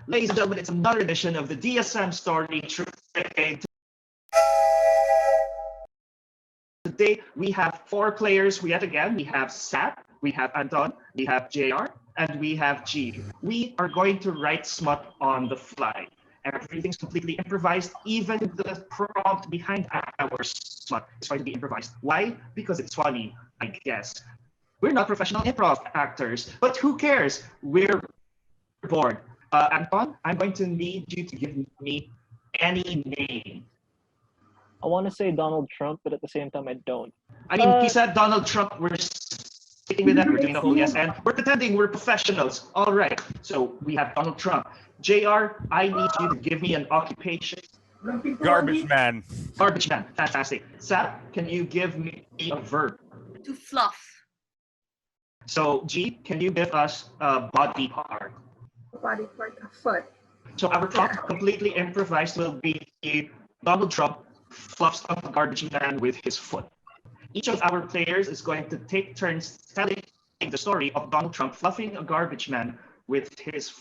Ladies and gentlemen, it's another edition of the DSM Story Trade. Today we have 4 players yet again. We have Sab, we have Anton, we have JR, and we have G. We are going to write smut on the fly. Everything's completely improvised. Even the prompt behind our smut is going to be improvised. Why? Because it's funny, I guess. We're not professional improv actors, but who cares? We're bored. Anton, I'm going to need you to give me any name. I want to say Donald Trump, but at the same time, I don't. I mean, he said Donald Trump. We're sticking with that. We're doing the whole yes, and we're pretending we're professionals. All right. So we have Donald Trump. JR, I need you to give me an occupation. Garbage man. Garbage man. Fantastic. Sab, can you give me a verb? To fluff. So G, can you give us a body part? Body part, a foot. So our prompt, completely improvised, will be Donald Trump fluffs up a garbage man with his foot. Each of our players is going to take turns telling the story of Donald Trump fluffing a garbage man with his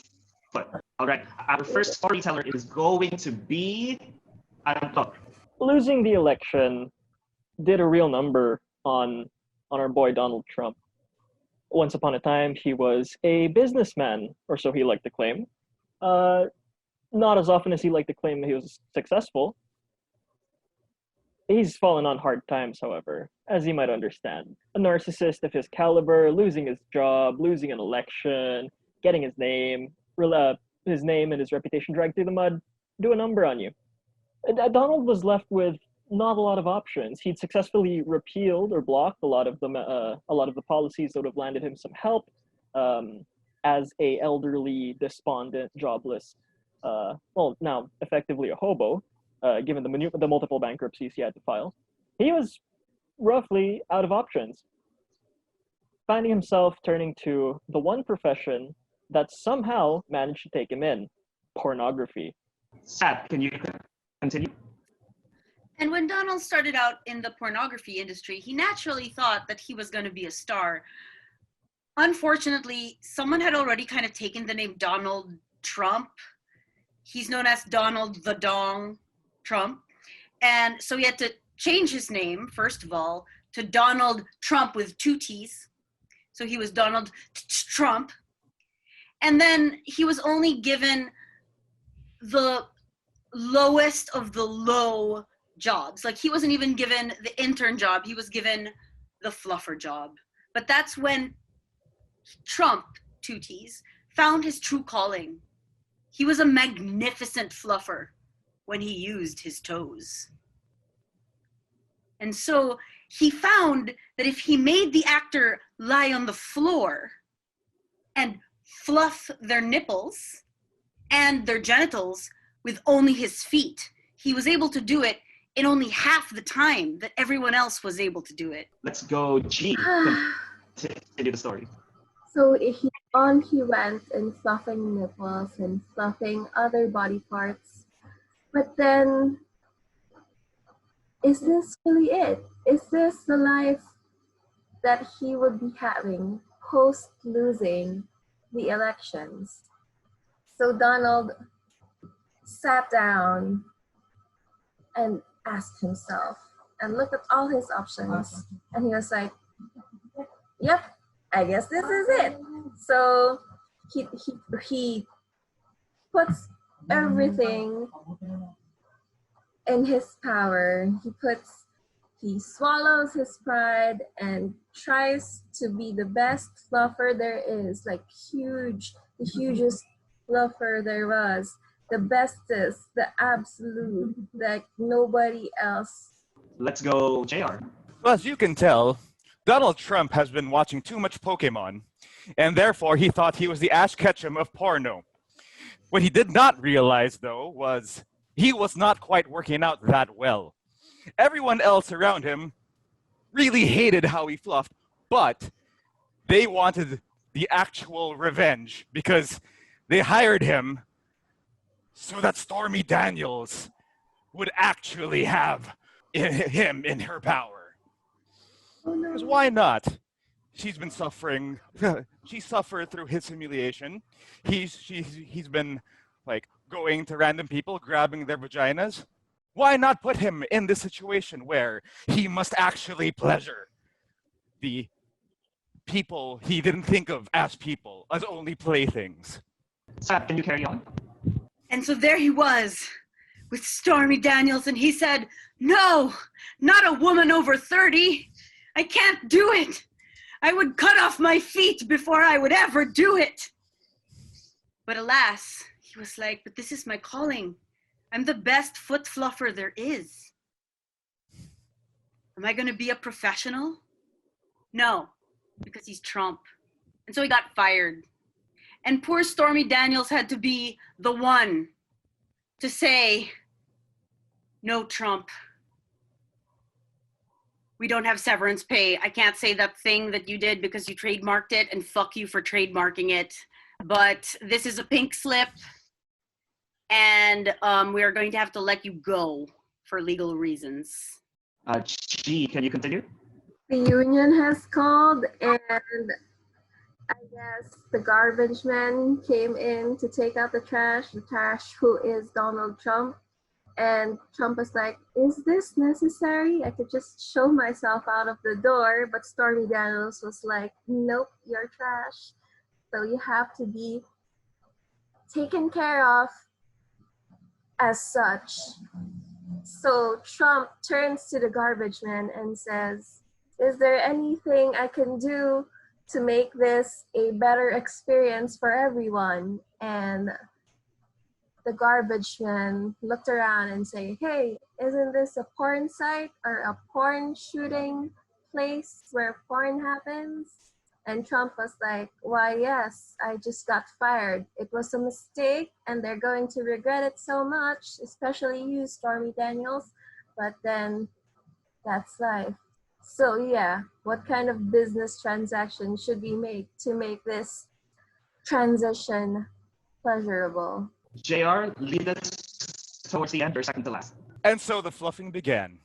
foot. All right, our first storyteller is going to be Anton. Losing the election did a real number on our boy Donald Trump. Once upon a time, he was a businessman, or so he liked to claim. Not as often as he liked to claim he was successful. He's fallen on hard times, however, as you might understand. A narcissist of his caliber, losing his job, losing an election, getting his name and his reputation dragged through the mud, do a number on you. Donald was left with not a lot of options. He'd successfully repealed or blocked a lot of the policies that would have landed him some help as a elderly, despondent, jobless, now effectively a hobo, given the multiple bankruptcies he had to file. He was roughly out of options, finding himself turning to the one profession that somehow managed to take him in: pornography. Sab, can you continue? And when Donald started out in the pornography industry, he naturally thought that he was going to be a star. Unfortunately, someone had already kind of taken the name Donald Trump. He's known as Donald the Dong Trump. And so he had to change his name, first of all, to Donald Trump with 2 T's. So he was Donald Trump. And then he was only given the lowest of the low jobs. Like, he wasn't even given the intern job, he was given the fluffer job. But that's when Trump, 2 T's, found his true calling. He was a magnificent fluffer when he used his toes. And so he found that if he made the actor lie on the floor and fluff their nipples and their genitals with only his feet, he was able to do it in only half the time that everyone else was able to do it. Let's go, G. Continue the story. So he went and fluffing nipples and fluffing other body parts. But then, is this really it? Is this the life that he would be having post losing the elections? So Donald sat down and asked himself and looked at all his options, and he was like, yep, I guess this is it. So he puts everything in his power. He swallows his pride and tries to be the best fluffer there is, like the hugest fluffer there was, the bestest, the absolute, like nobody else. Let's go, JR. Well, as you can tell, Donald Trump has been watching too much Pokemon, and therefore he thought he was the Ash Ketchum of porno. What he did not realize, though, was he was not quite working out that well. Everyone else around him really hated how he fluffed, but they wanted the actual revenge because they hired him so that Stormy Daniels would actually have him in her power. Because why not? She's been suffering. She suffered through his humiliation. He's been like going to random people, grabbing their vaginas. Why not put him in this situation where he must actually pleasure the people he didn't think of as people, as only playthings? Sab, can you carry on? And so there he was with Stormy Daniels, and he said, "No, not a woman over 30. I can't do it. I would cut off my feet before I would ever do it." But alas, he was like, "But this is my calling. I'm the best foot fluffer there is. Am I going to be a professional? No, because he's Trump." And so he got fired. And poor Stormy Daniels had to be the one to say, "No, Trump. We don't have severance pay. I can't say that thing that you did because you trademarked it, and fuck you for trademarking it. But this is a pink slip, and we are going to have to let you go for legal reasons." G, can you continue? The union has called, and I guess the garbage man came in to take out the trash who is Donald Trump. And Trump was like, "Is this necessary? I could just show myself out of the door." But Stormy Daniels was like, "Nope, you're trash. So you have to be taken care of as such." So Trump turns to the garbage man and says, "Is there anything I can do to make this a better experience for everyone?" And the garbage man looked around and said, "Hey, isn't this a porn site or a porn shooting place where porn happens?" And Trump was like, "Why, yes, I just got fired. It was a mistake and they're going to regret it so much, especially you, Stormy Daniels. But then that's life." So yeah, what kind of business transaction should we make to make this transition pleasurable? JR, lead us towards the end or second to last. And so the fluffing began.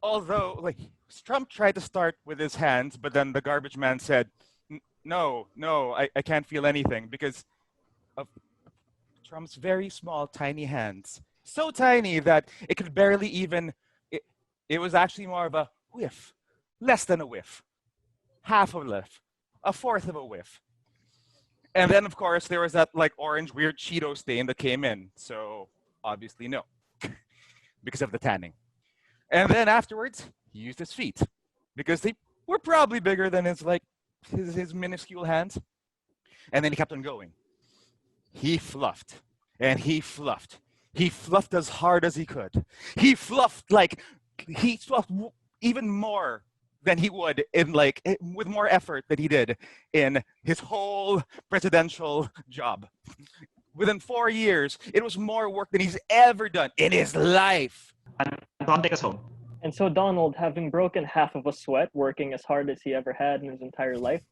Although, like, Trump tried to start with his hands, but then the garbage man said, no, I can't feel anything because of Trump's very small, tiny hands. So tiny that it could barely even, it was actually more of a whiff, less than a whiff, half a whiff, a fourth of a whiff. And then, of course, there was that like orange weird Cheeto stain that came in. So obviously no, because of the tanning. And then afterwards, he used his feet because they were probably bigger than his minuscule hands. And then he kept on going. He fluffed and he fluffed. He fluffed as hard as he could. He fluffed even more than he would with more effort than he did in his whole presidential job. Within 4 years, it was more work than he's ever done in his life. Anton, take us home. And so Donald, having broken half of a sweat, working as hard as he ever had in his entire life,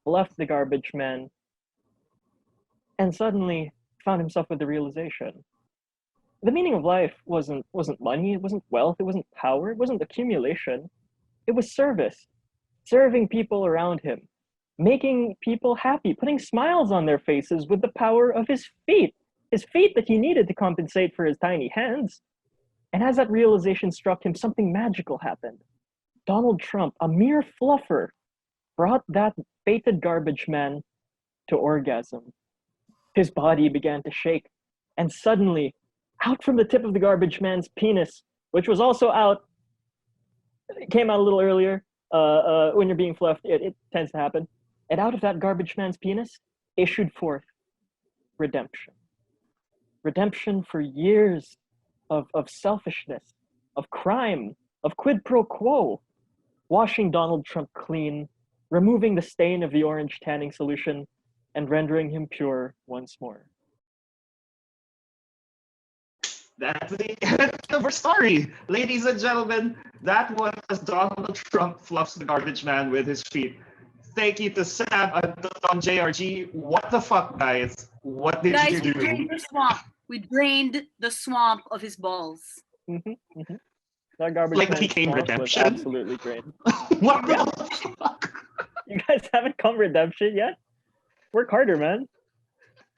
left the garbage man and suddenly found himself with the realization. The meaning of life wasn't money, it wasn't wealth, it wasn't power, it wasn't accumulation. It was service, serving people around him, making people happy, putting smiles on their faces with the power of his feet that he needed to compensate for his tiny hands. And as that realization struck him, something magical happened. Donald Trump, a mere fluffer, brought that fated garbage man to orgasm. His body began to shake, and suddenly, out from the tip of the garbage man's penis, which was also out, it came out a little earlier, when you're being fluffed, it tends to happen. And out of that garbage man's penis issued forth redemption. Redemption for years of selfishness, of crime, of quid pro quo, washing Donald Trump clean, removing the stain of the orange tanning solution, and rendering him pure once more. That's the end of our story. Ladies and gentlemen, that was Donald Trump fluffs the garbage man with his feet. Thank you to Sab, Anton, JRG. What the fuck, guys? What did Guys, you we do? drained the swamp. We drained the swamp of his balls. That garbage Like man's became swamp was redemption? absolutely great. What the fuck? You guys haven't come redemption yet? Work harder, man.